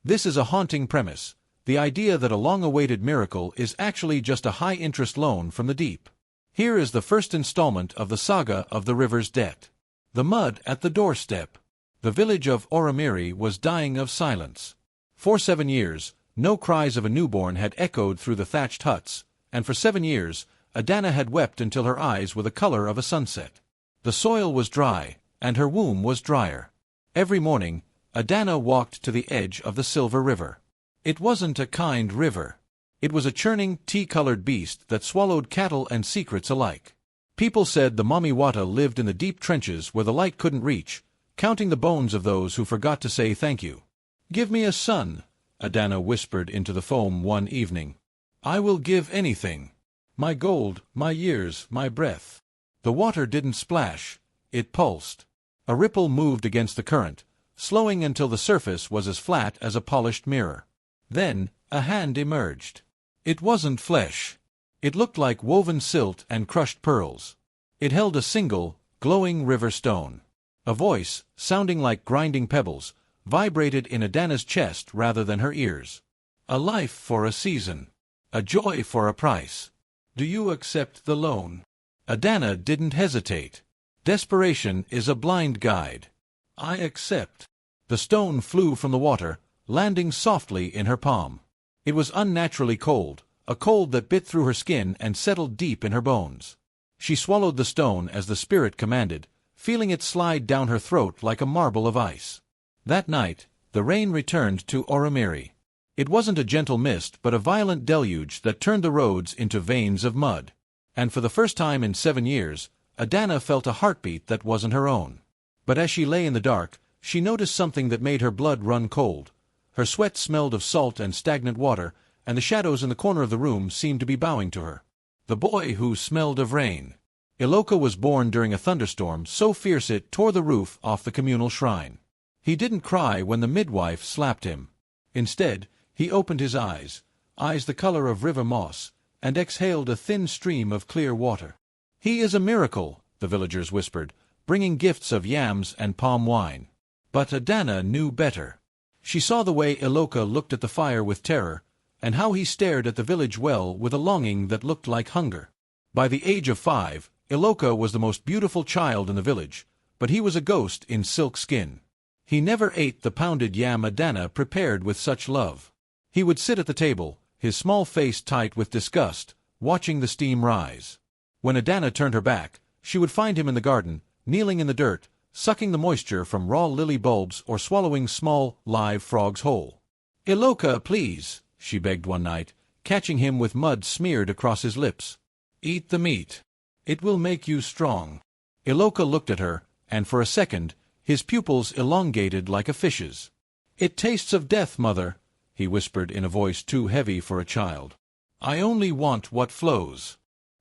This is a haunting premise, the idea that a long-awaited miracle is actually just a high-interest loan from the deep. Here is the first installment of the saga of the river's debt. The mud at the doorstep. The village of Oromiri was dying of silence. For 7 years, no cries of a newborn had echoed through the thatched huts, and for 7 years, Adana had wept until her eyes were the color of a sunset. The soil was dry, and her womb was drier. Every morning, Adana walked to the edge of the Silver River. It wasn't a kind river. It was a churning, tea-colored beast that swallowed cattle and secrets alike. People said the Mamiwata lived in the deep trenches where the light couldn't reach, counting the bones of those who forgot to say thank you. "Give me a son," Adana whispered into the foam one evening. "I will give anything. My gold, my years, my breath." The water didn't splash, it pulsed. A ripple moved against the current, slowing until the surface was as flat as a polished mirror. Then, a hand emerged. It wasn't flesh. It looked like woven silt and crushed pearls. It held a single, glowing river stone. A voice, sounding like grinding pebbles, vibrated in Adana's chest rather than her ears. "A life for a season. A joy for a price. Do you accept the loan?" Adana didn't hesitate. Desperation is a blind guide. "I accept." The stone flew from the water, landing softly in her palm. It was unnaturally cold, a cold that bit through her skin and settled deep in her bones. She swallowed the stone as the spirit commanded, feeling it slide down her throat like a marble of ice. That night, the rain returned to Oromiri. It wasn't a gentle mist but a violent deluge that turned the roads into veins of mud. And for the first time in 7 years, Adana felt a heartbeat that wasn't her own. But as she lay in the dark, she noticed something that made her blood run cold. Her sweat smelled of salt and stagnant water, and the shadows in the corner of the room seemed to be bowing to her. The boy who smelled of rain. Iloka was born during a thunderstorm so fierce it tore the roof off the communal shrine. He didn't cry when the midwife slapped him. Instead, he opened his eyes the color of river moss, and exhaled a thin stream of clear water. "He is a miracle," the villagers whispered, bringing gifts of yams and palm wine. But Adana knew better. She saw the way Iloka looked at the fire with terror, and how he stared at the village well with a longing that looked like hunger. By the age of 5, Iloka was the most beautiful child in the village, but he was a ghost in silk skin. He never ate the pounded yam Adana prepared with such love. He would sit at the table, his small face tight with disgust, watching the steam rise. When Adana turned her back, she would find him in the garden, kneeling in the dirt, sucking the moisture from raw lily bulbs or swallowing small, live frogs whole. "Iloka, please," she begged one night, catching him with mud smeared across his lips. "Eat the meat. It will make you strong." Iloka looked at her, and for a second, his pupils elongated like a fish's. "It tastes of death, mother," he whispered in a voice too heavy for a child. "I only want what flows."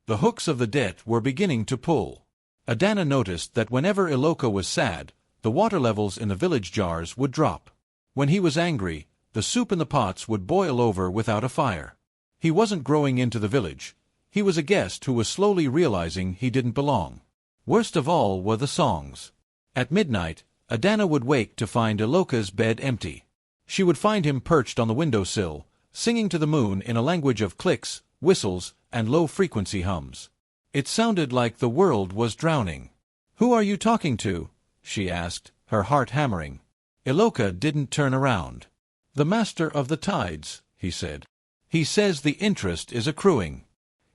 The hooks of the debt were beginning to pull. Adana noticed that whenever Iloka was sad, the water levels in the village jars would drop. When he was angry, the soup in the pots would boil over without a fire. He wasn't growing into the village. He was a guest who was slowly realizing he didn't belong. Worst of all were the songs. At midnight, Adana would wake to find Iloka's bed empty. She would find him perched on the windowsill, singing to the moon in a language of clicks, whistles, and low-frequency hums. It sounded like the world was drowning. "Who are you talking to?" she asked, her heart hammering. Iloka didn't turn around. "The master of the tides," he said. "He says the interest is accruing.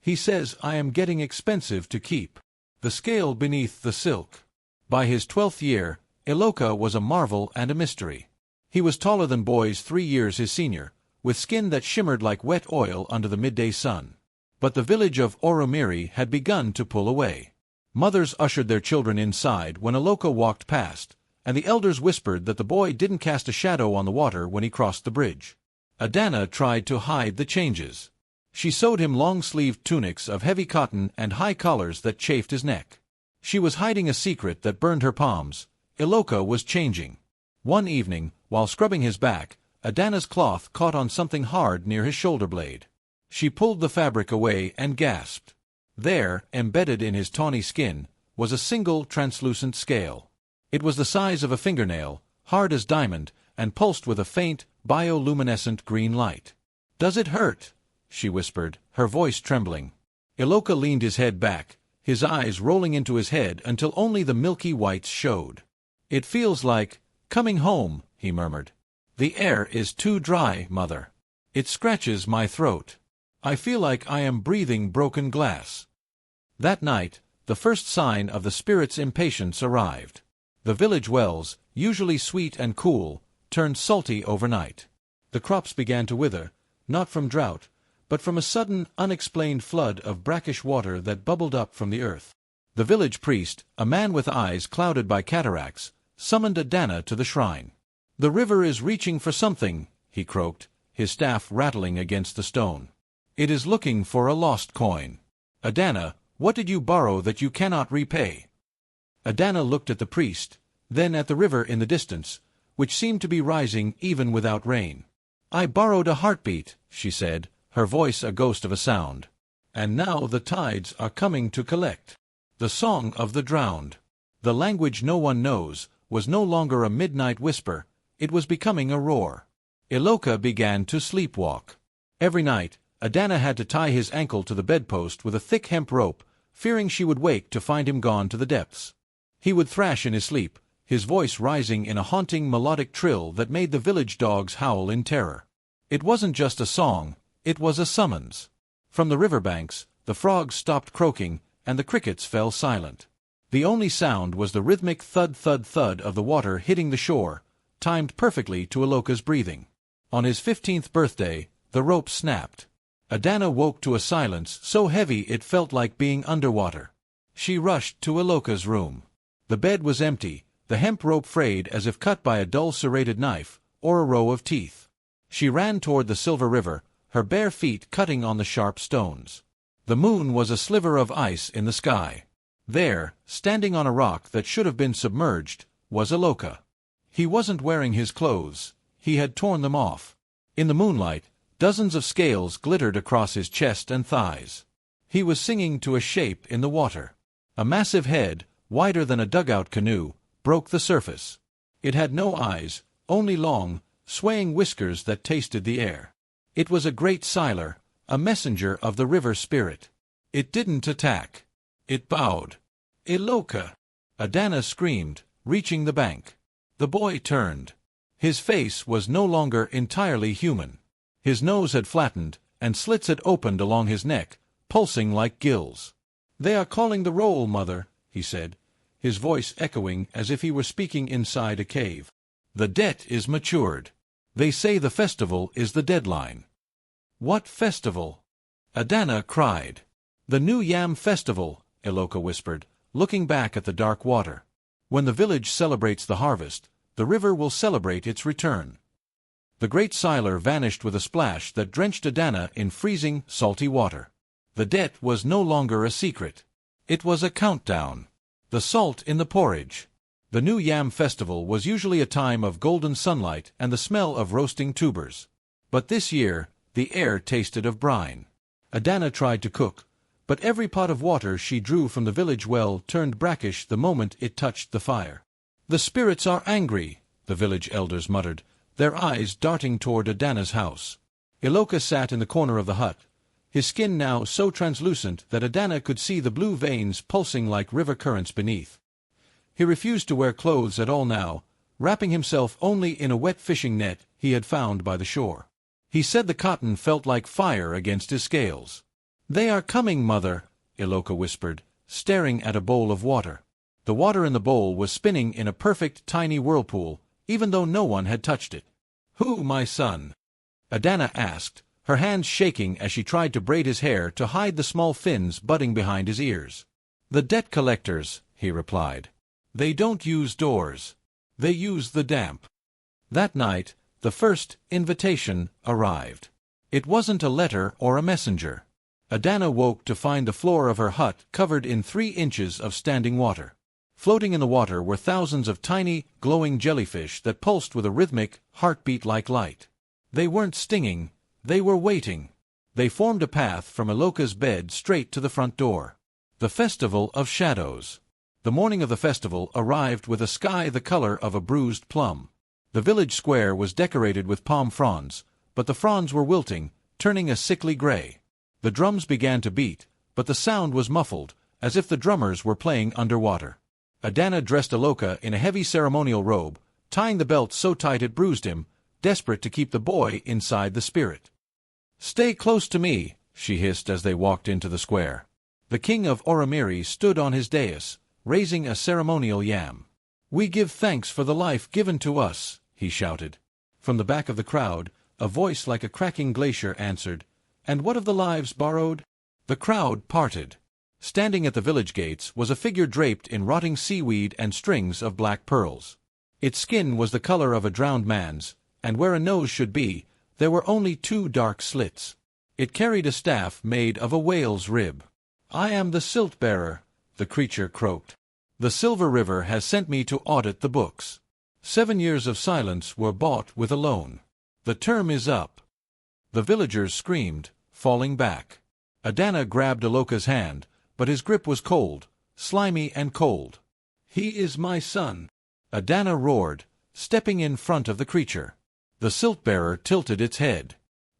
He says I am getting expensive to keep." The scale beneath the silk. By his 12th year, Iloka was a marvel and a mystery. He was taller than boys 3 years his senior, with skin that shimmered like wet oil under the midday sun. But the village of Oromiri had begun to pull away. Mothers ushered their children inside when Iloka walked past, and the elders whispered that the boy didn't cast a shadow on the water when he crossed the bridge. Adana tried to hide the changes. She sewed him long-sleeved tunics of heavy cotton and high collars that chafed his neck. She was hiding a secret that burned her palms. Iloka was changing. One evening, while scrubbing his back, Adana's cloth caught on something hard near his shoulder blade. She pulled the fabric away and gasped. There, embedded in his tawny skin, was a single translucent scale. It was the size of a fingernail, hard as diamond, and pulsed with a faint, bioluminescent green light. "Does it hurt?" she whispered, her voice trembling. Iloka leaned his head back, his eyes rolling into his head until only the milky whites showed. "It feels like coming home," he murmured. "The air is too dry, Mother. It scratches my throat. I feel like I am breathing broken glass." That night, the first sign of the spirit's impatience arrived. The village wells, usually sweet and cool, turned salty overnight. The crops began to wither, not from drought, but from a sudden, unexplained flood of brackish water that bubbled up from the earth. The village priest, a man with eyes clouded by cataracts, summoned Adana to the shrine. "The river is reaching for something," he croaked, his staff rattling against the stone. "It is looking for a lost coin. Adana, what did you borrow that you cannot repay?" Adana looked at the priest, then at the river in the distance, which seemed to be rising even without rain. "I borrowed a heartbeat," she said, her voice a ghost of a sound. "And now the tides are coming to collect." The song of the drowned. The language no one knows was no longer a midnight whisper, it was becoming a roar. Iloka began to sleepwalk. Every night, Adana had to tie his ankle to the bedpost with a thick hemp rope, fearing she would wake to find him gone to the depths. He would thrash in his sleep, his voice rising in a haunting melodic trill that made the village dogs howl in terror. It wasn't just a song, it was a summons. From the riverbanks, the frogs stopped croaking, and the crickets fell silent. The only sound was the rhythmic thud-thud-thud of the water hitting the shore, timed perfectly to Iloka's breathing. On his 15th birthday, the rope snapped. Adana woke to a silence so heavy it felt like being underwater. She rushed to Iloka's room. The bed was empty, the hemp rope frayed as if cut by a dull serrated knife, or a row of teeth. She ran toward the silver river, her bare feet cutting on the sharp stones. The moon was a sliver of ice in the sky. There, standing on a rock that should have been submerged, was Iloka. He wasn't wearing his clothes, he had torn them off. In the moonlight, dozens of scales glittered across his chest and thighs. He was singing to a shape in the water. A massive head, wider than a dugout canoe, broke the surface. It had no eyes, only long, swaying whiskers that tasted the air. It was a great Siler, a messenger of the river spirit. It didn't attack. It bowed. "Iloka!" Adana screamed, reaching the bank. The boy turned. His face was no longer entirely human. His nose had flattened, and slits had opened along his neck, pulsing like gills. "They are calling the roll, Mother," he said, his voice echoing as if he were speaking inside a cave. "The debt is matured. They say the festival is the deadline." "What festival?" Adana cried. "The New Yam Festival," Iloka whispered, looking back at the dark water. "When the village celebrates the harvest, the river will celebrate its return." The great Siler vanished with a splash that drenched Adana in freezing, salty water. The debt was no longer a secret. It was a countdown. The salt in the porridge. The New Yam Festival was usually a time of golden sunlight and the smell of roasting tubers. But this year, the air tasted of brine. Adana tried to cook, but every pot of water she drew from the village well turned brackish the moment it touched the fire. "The spirits are angry," the village elders muttered, their eyes darting toward Adana's house. Iloka sat in the corner of the hut, his skin now so translucent that Adana could see the blue veins pulsing like river currents beneath. He refused to wear clothes at all now, wrapping himself only in a wet fishing net he had found by the shore. He said the cotton felt like fire against his scales. "They are coming, Mother," Iloka whispered, staring at a bowl of water. The water in the bowl was spinning in a perfect tiny whirlpool, even though no one had touched it. "Who, my son?" Adana asked, her hands shaking as she tried to braid his hair to hide the small fins budding behind his ears. "The debt collectors," he replied. "They don't use doors. They use the damp." That night, the first invitation arrived. It wasn't a letter or a messenger. Adana woke to find the floor of her hut covered in 3 inches of standing water. Floating in the water were thousands of tiny, glowing jellyfish that pulsed with a rhythmic, heartbeat-like light. They weren't stinging, they were waiting. They formed a path from Iloka's bed straight to the front door. The Festival of Shadows. The morning of the festival arrived with a sky the color of a bruised plum. The village square was decorated with palm fronds, but the fronds were wilting, turning a sickly gray. The drums began to beat, but the sound was muffled, as if the drummers were playing underwater. Adana dressed Aloka in a heavy ceremonial robe, tying the belt so tight it bruised him, desperate to keep the boy inside the spirit. "Stay close to me," she hissed as they walked into the square. The king of Oromiri stood on his dais, raising a ceremonial yam. "We give thanks for the life given to us," he shouted. From the back of the crowd, a voice like a cracking glacier answered, "And what of the lives borrowed?" The crowd parted. Standing at the village gates was a figure draped in rotting seaweed and strings of black pearls. Its skin was the color of a drowned man's, and where a nose should be, there were only 2 dark slits. It carried a staff made of a whale's rib. "I am the silt-bearer," the creature croaked. "The Silver River has sent me to audit the books. 7 years of silence were bought with a loan. The term is up." The villagers screamed, falling back. Adana grabbed Aloka's hand, but his grip was cold, slimy and cold. "He is my son," Adana roared, stepping in front of the creature. The silt-bearer tilted its head.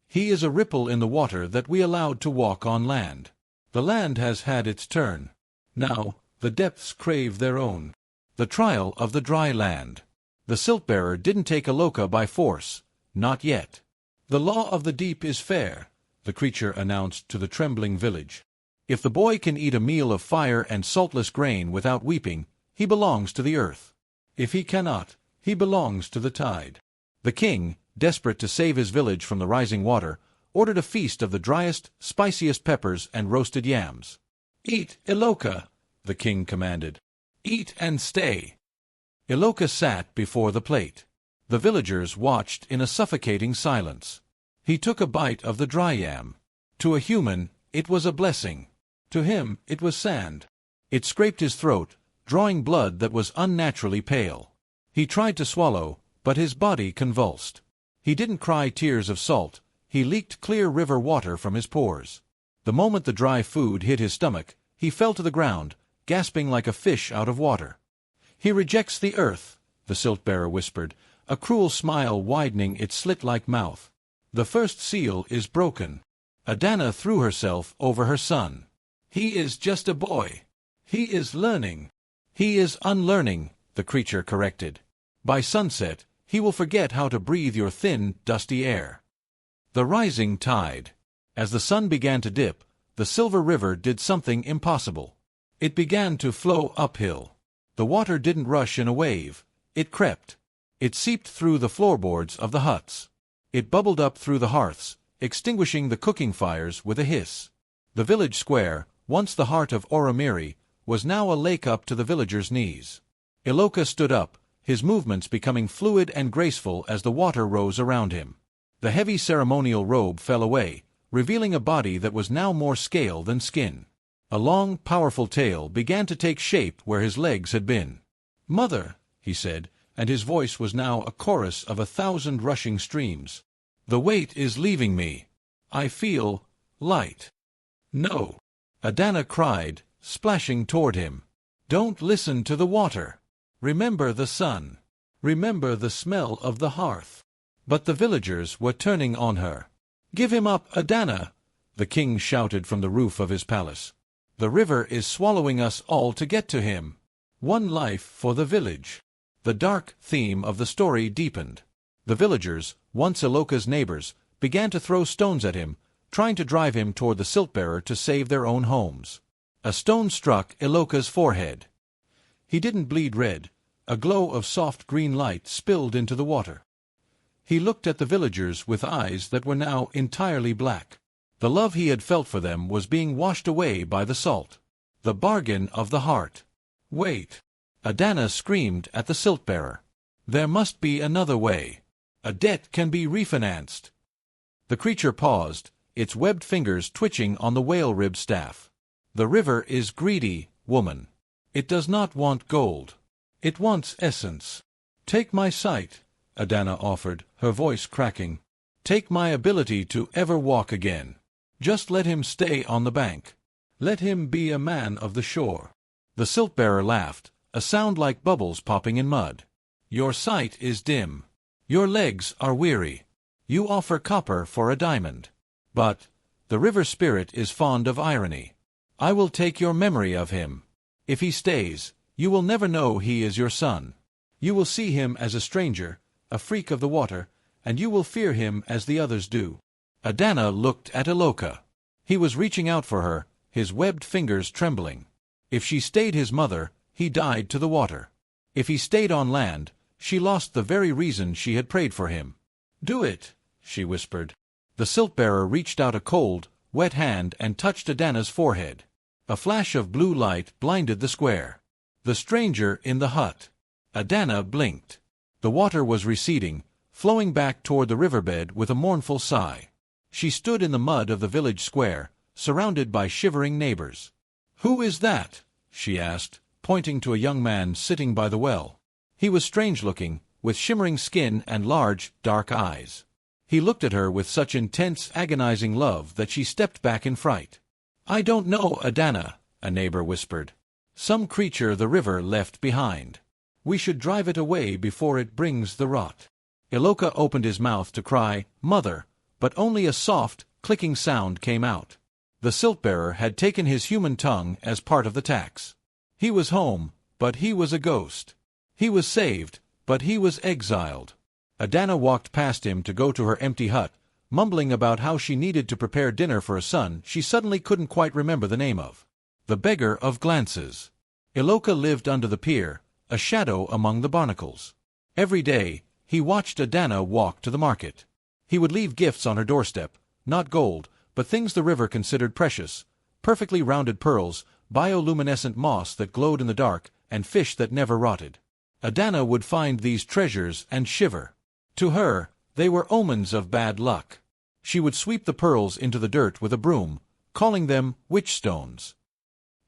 "He is a ripple in the water that we allowed to walk on land. The land has had its turn. Now, the depths crave their own." The trial of the dry land. The silt-bearer didn't take Aloka by force. Not yet. "The law of the deep is fair," the creature announced to the trembling village. "If the boy can eat a meal of fire and saltless grain without weeping, he belongs to the earth. If he cannot, he belongs to the tide." The king, desperate to save his village from the rising water, ordered a feast of the driest, spiciest peppers and roasted yams. "Eat, Aloka," the king commanded. "Eat and stay." Aloka sat before the plate. The villagers watched in a suffocating silence. He took a bite of the dry yam. To a human, it was a blessing. To him, it was sand. It scraped his throat, drawing blood that was unnaturally pale. He tried to swallow, but his body convulsed. He didn't cry tears of salt, he leaked clear river water from his pores. The moment the dry food hit his stomach, he fell to the ground, gasping like a fish out of water. "He rejects the earth," the silt-bearer whispered, a cruel smile widening its slit-like mouth. "The first seal is broken." Adana threw herself over her son. "He is just a boy. He is learning." "He is unlearning," the creature corrected. "By sunset, he will forget how to breathe your thin, dusty air." The rising tide. As the sun began to dip, the Silver River did something impossible. It began to flow uphill. The water didn't rush in a wave. It crept. It seeped through the floorboards of the huts. It bubbled up through the hearths, extinguishing the cooking fires with a hiss. The village square, once the heart of Oromiri, was now a lake up to the villagers' knees. Aloka stood up, his movements becoming fluid and graceful as the water rose around him. The heavy ceremonial robe fell away, revealing a body that was now more scale than skin. A long, powerful tail began to take shape where his legs had been. "Mother," he said, and his voice was now a chorus of 1,000 rushing streams. "The weight is leaving me. I feel light." "No," Adana cried, splashing toward him. "Don't listen to the water. Remember the sun. Remember the smell of the hearth." But the villagers were turning on her. "Give him up, Adana!" the king shouted from the roof of his palace. "The river is swallowing us all to get to him. One life for the village." The dark theme of the story deepened. The villagers, once Aloka's neighbors, began to throw stones at him, trying to drive him toward the silt-bearer to save their own homes. A stone struck Aloka's forehead. He didn't bleed red. A glow of soft green light spilled into the water. He looked at the villagers with eyes that were now entirely black. The love he had felt for them was being washed away by the salt. The bargain of the heart. "Wait!" Adana screamed at the silt-bearer. "There must be another way. A debt can be refinanced." The creature paused, its webbed fingers twitching on the whale-rib staff. "The river is greedy, woman. It does not want gold. It wants essence. Take my sight," Adana offered, her voice cracking. "Take my ability to ever walk again. Just let him stay on the bank. Let him be a man of the shore." The silt-bearer laughed, a sound like bubbles popping in mud. "Your sight is dim. Your legs are weary. You offer copper for a diamond. But the river spirit is fond of irony. I will take your memory of him. If he stays, you will never know he is your son. You will see him as a stranger, a freak of the water, and you will fear him as the others do." Adana looked at Iloka. He was reaching out for her, his webbed fingers trembling. If she stayed his mother, he died to the water. If he stayed on land, she lost the very reason she had prayed for him. "Do it," she whispered. The silt-bearer reached out a cold, wet hand and touched Adana's forehead. A flash of blue light blinded the square. The stranger in the hut. Adana blinked. The water was receding, flowing back toward the riverbed with a mournful sigh. She stood in the mud of the village square, surrounded by shivering neighbors. "Who is that?" she asked, pointing to a young man sitting by the well. He was strange-looking, with shimmering skin and large, dark eyes. He looked at her with such intense, agonizing love that she stepped back in fright. "I don't know, Adana," a neighbor whispered. "Some creature the river left behind. We should drive it away before it brings the rot." Iloka opened his mouth to cry, "Mother," but only a soft, clicking sound came out. The silt-bearer had taken his human tongue as part of the tax. He was home, but he was a ghost. He was saved, but he was exiled. Adana walked past him to go to her empty hut, mumbling about how she needed to prepare dinner for a son she suddenly couldn't quite remember the name of. The beggar of glances. Iloka lived under the pier, a shadow among the barnacles. Every day, he watched Adana walk to the market. He would leave gifts on her doorstep, not gold, but things the river considered precious, perfectly rounded pearls, bioluminescent moss that glowed in the dark, and fish that never rotted. Adana would find these treasures and shiver. To her, they were omens of bad luck. She would sweep the pearls into the dirt with a broom, calling them witch stones.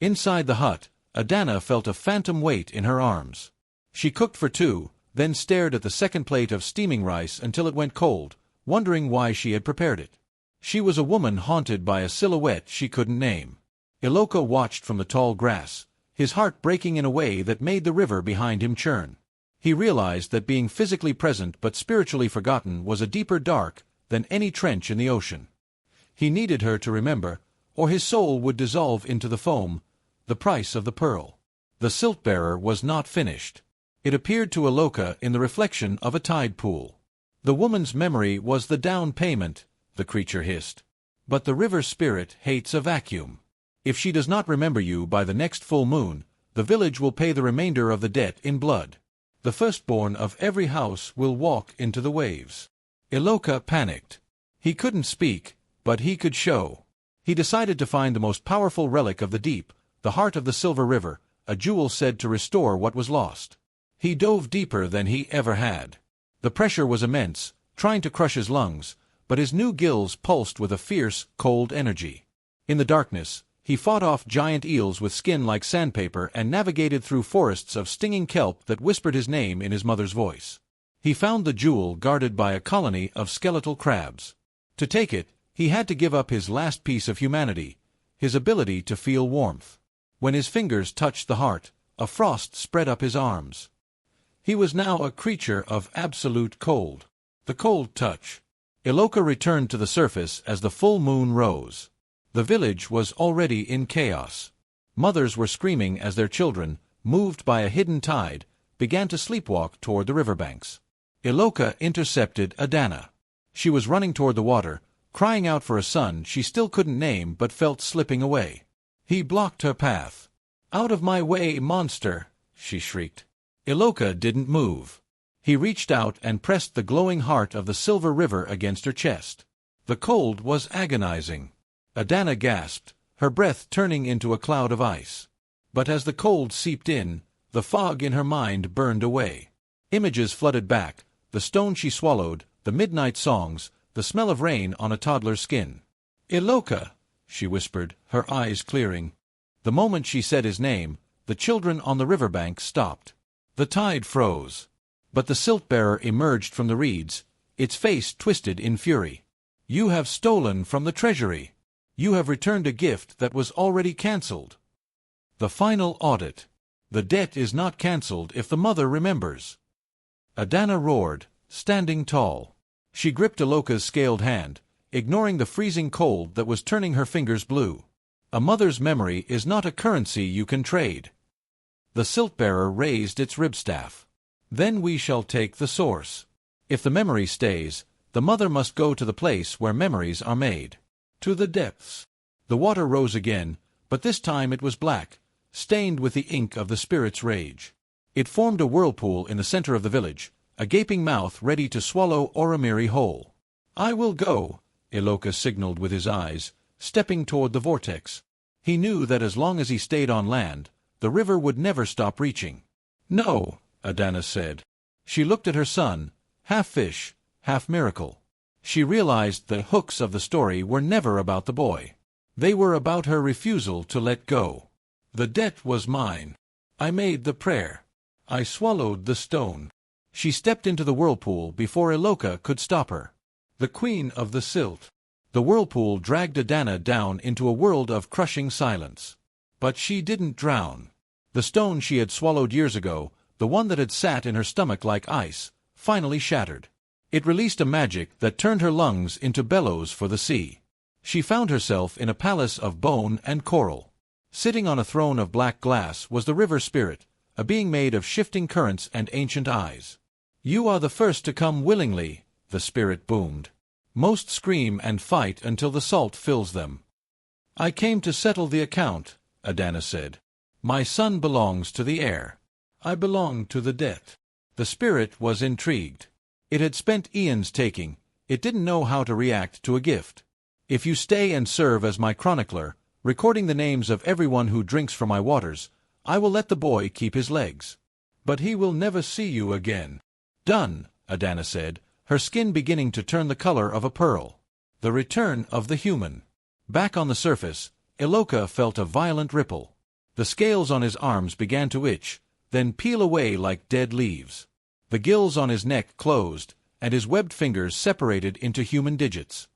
Inside the hut, Adana felt a phantom weight in her arms. She cooked for two, then stared at the second plate of steaming rice until it went cold, wondering why she had prepared it. She was a woman haunted by a silhouette she couldn't name. Iloka watched from the tall grass, his heart breaking in a way that made the river behind him churn. He realized that being physically present but spiritually forgotten was a deeper dark than any trench in the ocean. He needed her to remember, or his soul would dissolve into the foam, the price of the pearl. The silt-bearer was not finished. It appeared to Iloka in the reflection of a tide pool. The woman's memory was the down payment, the creature hissed. But the river spirit hates a vacuum. If she does not remember you by the next full moon, the village will pay the remainder of the debt in blood. The firstborn of every house will walk into the waves. Iloka panicked. He couldn't speak, but he could show. He decided to find the most powerful relic of the deep, the heart of the Silver River, a jewel said to restore what was lost. He dove deeper than he ever had. The pressure was immense, trying to crush his lungs, but his new gills pulsed with a fierce, cold energy. In the darkness, he fought off giant eels with skin like sandpaper and navigated through forests of stinging kelp that whispered his name in his mother's voice. He found the jewel guarded by a colony of skeletal crabs. To take it, he had to give up his last piece of humanity, his ability to feel warmth. When his fingers touched the heart, a frost spread up his arms. He was now a creature of absolute cold. The cold touch. Iloka returned to the surface as the full moon rose. The village was already in chaos. Mothers were screaming as their children, moved by a hidden tide, began to sleepwalk toward the riverbanks. Iloka intercepted Adana. She was running toward the water, crying out for a son she still couldn't name but felt slipping away. He blocked her path. "Out of my way, monster!" she shrieked. Iloka didn't move. He reached out and pressed the glowing heart of the Silver River against her chest. The cold was agonizing. Adana gasped, her breath turning into a cloud of ice. But as the cold seeped in, the fog in her mind burned away. Images flooded back, the stone she swallowed, the midnight songs, the smell of rain on a toddler's skin. "Iloka," she whispered, her eyes clearing. The moment she said his name, the children on the riverbank stopped. The tide froze. But the silt-bearer emerged from the reeds, its face twisted in fury. "You have stolen from the treasury. You have returned a gift that was already cancelled. The final audit. The debt is not cancelled if the mother remembers." Adana roared, standing tall. She gripped Aloka's scaled hand, ignoring the freezing cold that was turning her fingers blue. A mother's memory is not a currency you can trade. The silt-bearer raised its ribstaff. Then we shall take the source. If the memory stays, the mother must go to the place where memories are made. To the depths. The water rose again, but this time it was black, stained with the ink of the spirit's rage. It formed a whirlpool in the center of the village, a gaping mouth ready to swallow Oromiri whole. "I will go," Iloka signaled with his eyes, stepping toward the vortex. He knew that as long as he stayed on land, the river would never stop reaching. "No," Adana said. She looked at her son, half fish, half miracle. She realized the hooks of the story were never about the boy. They were about her refusal to let go. "The debt was mine. I made the prayer. I swallowed the stone." She stepped into the whirlpool before Iloka could stop her. The queen of the silt. The whirlpool dragged Adana down into a world of crushing silence. But she didn't drown. The stone she had swallowed years ago, the one that had sat in her stomach like ice, finally shattered. It released a magic that turned her lungs into bellows for the sea. She found herself in a palace of bone and coral. Sitting on a throne of black glass was the river spirit, a being made of shifting currents and ancient eyes. "You are the first to come willingly," the spirit boomed. "Most scream and fight until the salt fills them." "I came to settle the account," Adana said. "My son belongs to the air. I belong to the debt." The spirit was intrigued. It had spent eons taking. It didn't know how to react to a gift. "If you stay and serve as my chronicler, recording the names of everyone who drinks from my waters, I will let the boy keep his legs. But he will never see you again." "Done," Adana said, her skin beginning to turn the color of a pearl. The return of the human. Back on the surface, Iloka felt a violent ripple. The scales on his arms began to itch, then peel away like dead leaves. The gills on his neck closed, and his webbed fingers separated into human digits.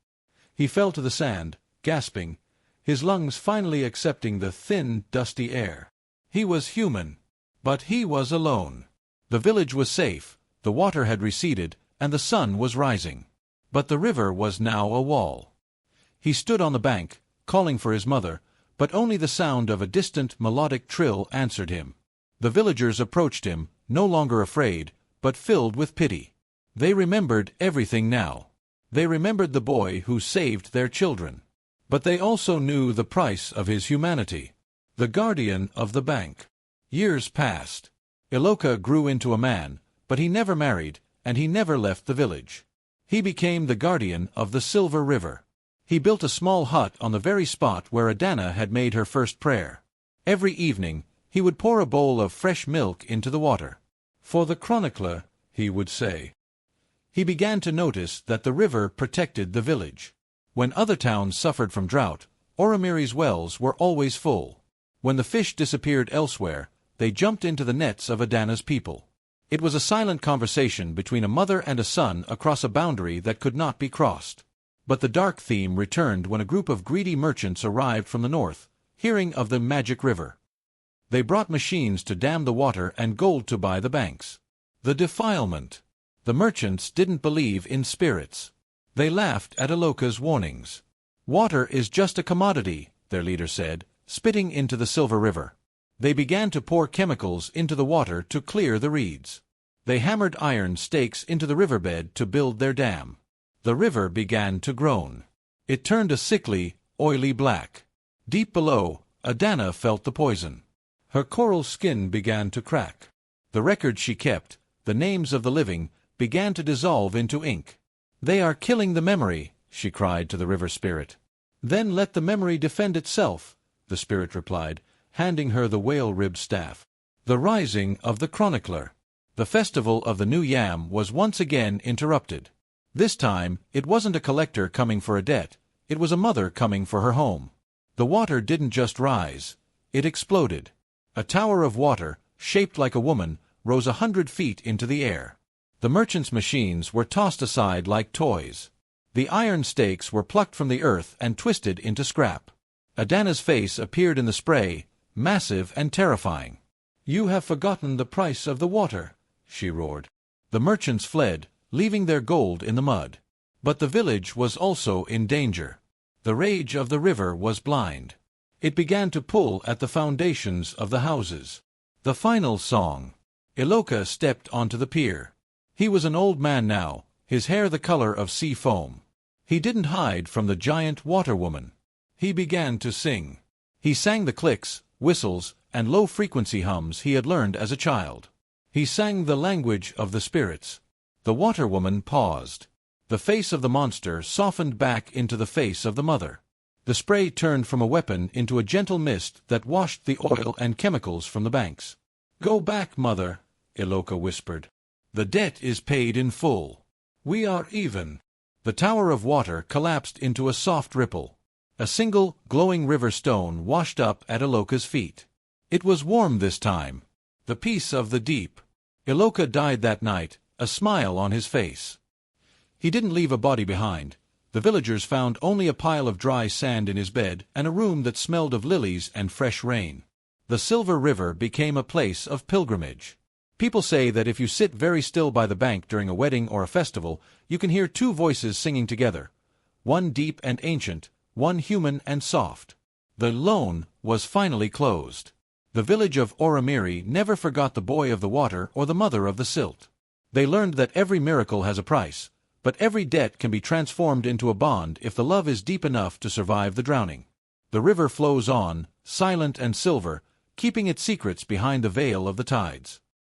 He fell to the sand, gasping, his lungs finally accepting the thin, dusty air. He was human. But he was alone. The village was safe, the water had receded, and the sun was rising. But the river was now a wall. He stood on the bank, calling for his mother, but only the sound of a distant melodic trill answered him. The villagers approached him, no longer afraid, but filled with pity. They remembered everything now. They remembered the boy who saved their children. But they also knew the price of his humanity. The guardian of the bank. Years passed. Iloka grew into a man, but he never married, and he never left the village. He became the guardian of the Silver River. He built a small hut on the very spot where Adana had made her first prayer. Every evening, he would pour a bowl of fresh milk into the water. "For the chronicler," he would say. He began to notice that the river protected the village. When other towns suffered from drought, Oromiri's wells were always full. When the fish disappeared elsewhere, they jumped into the nets of Adana's people. It was a silent conversation between a mother and a son across a boundary that could not be crossed. But the dark theme returned when a group of greedy merchants arrived from the north, hearing of the magic river. They brought machines to dam the water and gold to buy the banks. The defilement. The merchants didn't believe in spirits. They laughed at Aloka's warnings. "Water is just a commodity," their leader said, spitting into the Silver River. They began to pour chemicals into the water to clear the reeds. They hammered iron stakes into the riverbed to build their dam. The river began to groan. It turned a sickly, oily black. Deep below, Adana felt the poison. Her coral skin began to crack. The records she kept, the names of the living, began to dissolve into ink. "They are killing the memory," she cried to the river spirit. "Then let the memory defend itself," the spirit replied, handing her the whale-ribbed staff. The rising of the chronicler. The festival of the new yam was once again interrupted. This time, it wasn't a collector coming for a debt, it was a mother coming for her home. The water didn't just rise, it exploded. A tower of water, shaped like a woman, rose 100 feet into the air. The merchants' machines were tossed aside like toys. The iron stakes were plucked from the earth and twisted into scrap. Adana's face appeared in the spray, massive and terrifying. "You have forgotten the price of the water," she roared. The merchants fled, leaving their gold in the mud. But the village was also in danger. The rage of the river was blind. It began to pull at the foundations of the houses. The final song. Iloka stepped onto the pier. He was an old man now, his hair the color of sea foam. He didn't hide from the giant water-woman. He began to sing. He sang the clicks, whistles, and low-frequency hums he had learned as a child. He sang the language of the spirits. The water-woman paused. The face of the monster softened back into the face of the mother. The spray turned from a weapon into a gentle mist that washed the oil and chemicals from the banks. "Go back, mother," Iloka whispered. "The debt is paid in full. We are even." The tower of water collapsed into a soft ripple. A single, glowing river stone washed up at Iloka's feet. It was warm this time. The peace of the deep. Iloka died that night, a smile on his face. He didn't leave a body behind. The villagers found only a pile of dry sand in his bed and a room that smelled of lilies and fresh rain. The Silver River became a place of pilgrimage. People say that if you sit very still by the bank during a wedding or a festival, you can hear two voices singing together, one deep and ancient, one human and soft. The loan was finally closed. The village of Oramiri never forgot the boy of the water or the mother of the silt. They learned that every miracle has a price, but every debt can be transformed into a bond if the love is deep enough to survive the drowning. The river flows on, silent and silver, keeping its secrets behind the veil of the tides.